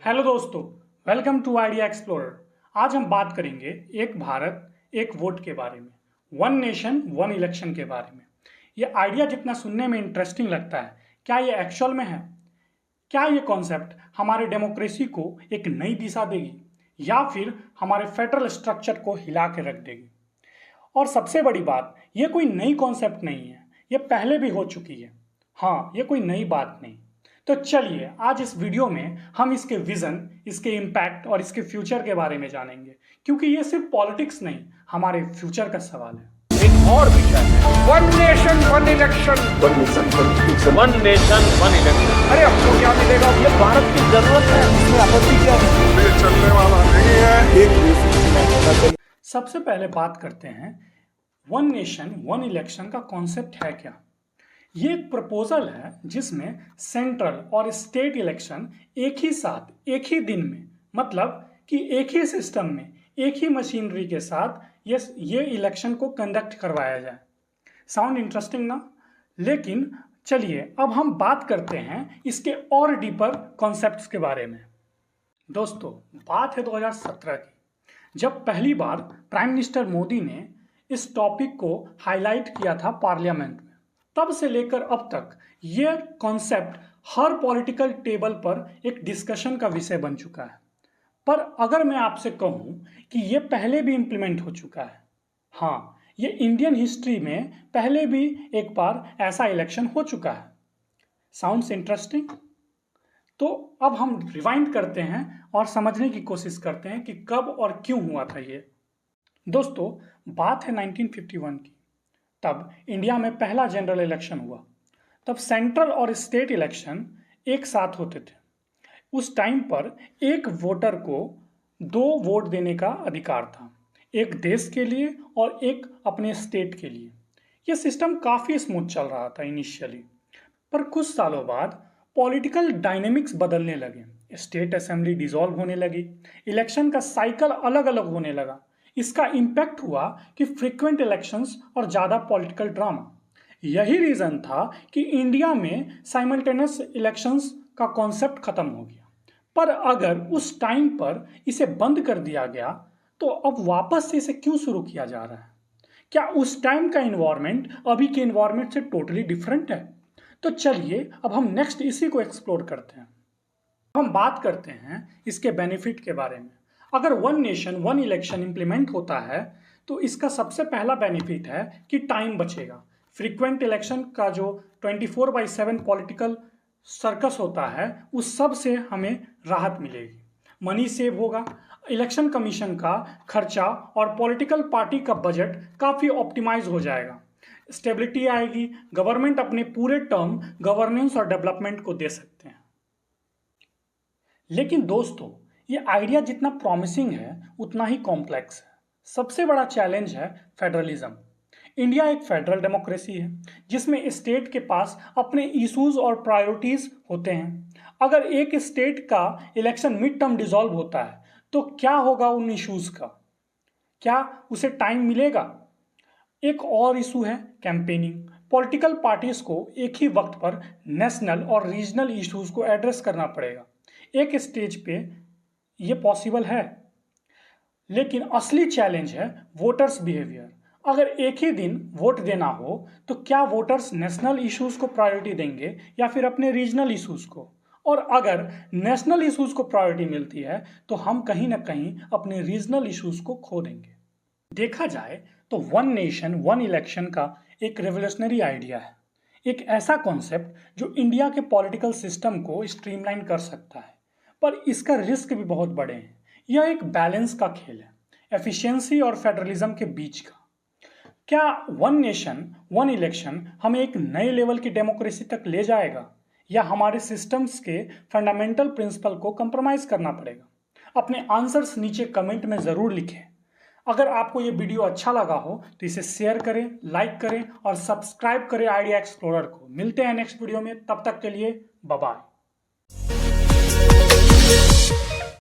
Hello दोस्तों, welcome to idea explorer. आज हम बात करेंगे एक भारत एक वोट के बारे में, वन नेशन वन इलेक्शन के बारे में। ये आइडिया जितना सुनने में इंटरेस्टिंग लगता है, क्या ये एक्चुअल में है? क्या ये कॉन्सेप्ट हमारे डेमोक्रेसी को एक नई दिशा देगी या फिर हमारे फेडरल स्ट्रक्चर को हिला के रख देगी? और सबसे बड़ी बात, ये कोई नई कॉन्सेप्ट नहीं है, ये पहले भी हो चुकी है। हाँ, ये कोई नई बात नहीं। तो चलिए आज इस वीडियो में हम इसके विजन, इसके इम्पैक्ट और इसके फ्यूचर के बारे में जानेंगे, क्योंकि ये सिर्फ पॉलिटिक्स नहीं, हमारे फ्यूचर का सवाल है। एक और विषय है one nation one election. One nation one election. अरे आपको क्या मिलेगा? ये भारत की जरूरत है, इसमें आपत्ति क्या है? ये चलने वाला नहीं है। एक देश। सबसे पहले बात करते हैं वन नेशन वन इलेक्शन का कॉन्सेप्ट है क्या। ये एक प्रपोजल है जिसमें सेंट्रल और स्टेट इलेक्शन एक ही साथ एक ही दिन में, मतलब कि एक ही सिस्टम में एक ही मशीनरी के साथ ये इलेक्शन को कंडक्ट करवाया जाए। साउंड इंटरेस्टिंग ना? लेकिन चलिए अब हम बात करते हैं इसके और डीपर कॉन्सेप्ट्स के बारे में। दोस्तों, बात है 2017 की, जब पहली बार प्राइम मिनिस्टर मोदी ने इस टॉपिक को हाईलाइट किया था पार्लियामेंट में। तब से लेकर अब तक ये कॉन्सेप्ट हर पॉलिटिकल टेबल पर एक डिस्कशन का विषय बन चुका है। पर अगर मैं आपसे कहूं कि ये पहले भी इम्प्लीमेंट हो चुका है, हाँ, ये इंडियन हिस्ट्री में पहले भी एक बार ऐसा इलेक्शन हो चुका है। Sounds interesting? तो अब हम रिवाइंड करते हैं और समझने की कोशिश करते हैं कि कब और क्यों हुआ था ये। दोस्तों, बात है 1951 की। तब इंडिया में पहला जनरल इलेक्शन हुआ। तब सेंट्रल और स्टेट इलेक्शन एक साथ होते थे। उस टाइम पर एक वोटर को 2 वोट देने का अधिकार था, एक देश के लिए और एक अपने स्टेट के लिए। यह सिस्टम काफ़ी स्मूथ चल रहा था इनिशियली, पर कुछ सालों बाद पॉलिटिकल डायनेमिक्स बदलने लगे, स्टेट असेंबली डिसॉल्व होने लगी, इलेक्शन का साइकिल अलग अलग होने लगा। इसका इम्पैक्ट हुआ कि फ्रीक्वेंट इलेक्शंस और ज़्यादा पॉलिटिकल ड्रामा। यही रीज़न था कि इंडिया में साइमल्टेनियस इलेक्शंस का कॉन्सेप्ट खत्म हो गया। पर अगर उस टाइम पर इसे बंद कर दिया गया तो अब वापस से इसे क्यों शुरू किया जा रहा है? क्या उस टाइम का इन्वायरमेंट अभी के इन्वायरमेंट से टोटली डिफरेंट है? तो चलिए अब हम नेक्स्ट इसी को एक्सप्लोर करते हैं। हम बात करते हैं इसके बेनिफिट के बारे में। अगर one nation one election implement होता है तो इसका सबसे पहला बेनिफिट है कि टाइम बचेगा। फ्रीक्वेंट इलेक्शन का जो 24/7 पॉलिटिकल सर्कस होता है उस सब से हमें राहत मिलेगी, मनी सेव होगा, इलेक्शन कमीशन का खर्चा और पॉलिटिकल पार्टी का बजट काफ़ी ऑप्टिमाइज हो जाएगा, स्टेबिलिटी आएगी, गवर्नमेंट अपने पूरे टर्म गवर्नेंस और डेवलपमेंट को दे सकते हैं। लेकिन दोस्तों, ये आइडिया जितना प्रॉमिसिंग है उतना ही कॉम्प्लेक्स है। सबसे बड़ा चैलेंज है फेडरलिज्म। इंडिया एक फेडरल डेमोक्रेसी है जिसमें स्टेट के पास अपने इश्यूज और प्रायोरिटीज होते हैं। अगर एक स्टेट का इलेक्शन मिड टर्म डिसॉल्व होता है तो क्या होगा उन इश्यूज का? क्या उसे टाइम मिलेगा? एक और इशू है कैंपेनिंग। पॉलिटिकल पार्टीज को एक ही वक्त पर नेशनल और रीजनल इश्यूज को एड्रेस करना पड़ेगा। एक स्टेज पे ये पॉसिबल है, लेकिन असली चैलेंज है वोटर्स बिहेवियर। अगर एक ही दिन वोट देना हो तो क्या वोटर्स नेशनल इश्यूज को प्रायोरिटी देंगे या फिर अपने रीजनल इश्यूज को? और अगर नेशनल इश्यूज को प्रायोरिटी मिलती है तो हम कहीं ना कहीं अपने रीजनल इश्यूज को खो देंगे। देखा जाए तो वन नेशन वन इलेक्शन का एक रेवोल्यूशनरी आइडिया है, एक ऐसा कॉन्सेप्ट जो इंडिया के पॉलिटिकल सिस्टम को स्ट्रीमलाइन कर सकता है, पर इसका रिस्क भी बहुत बड़े हैं। यह एक बैलेंस का खेल है, एफिशिएंसी और फेडरलिज्म के बीच का। क्या वन नेशन वन इलेक्शन हमें एक नए लेवल की डेमोक्रेसी तक ले जाएगा या हमारे सिस्टम्स के फंडामेंटल प्रिंसिपल को कंप्रोमाइज करना पड़ेगा? अपने आंसर्स नीचे कमेंट में ज़रूर लिखें। अगर आपको ये वीडियो अच्छा लगा हो तो इसे शेयर करें, लाइक करें और सब्सक्राइब करें आइडिया एक्सप्लोरर को। मिलते हैं नेक्स्ट वीडियो में, तब तक के लिए बाय बाय।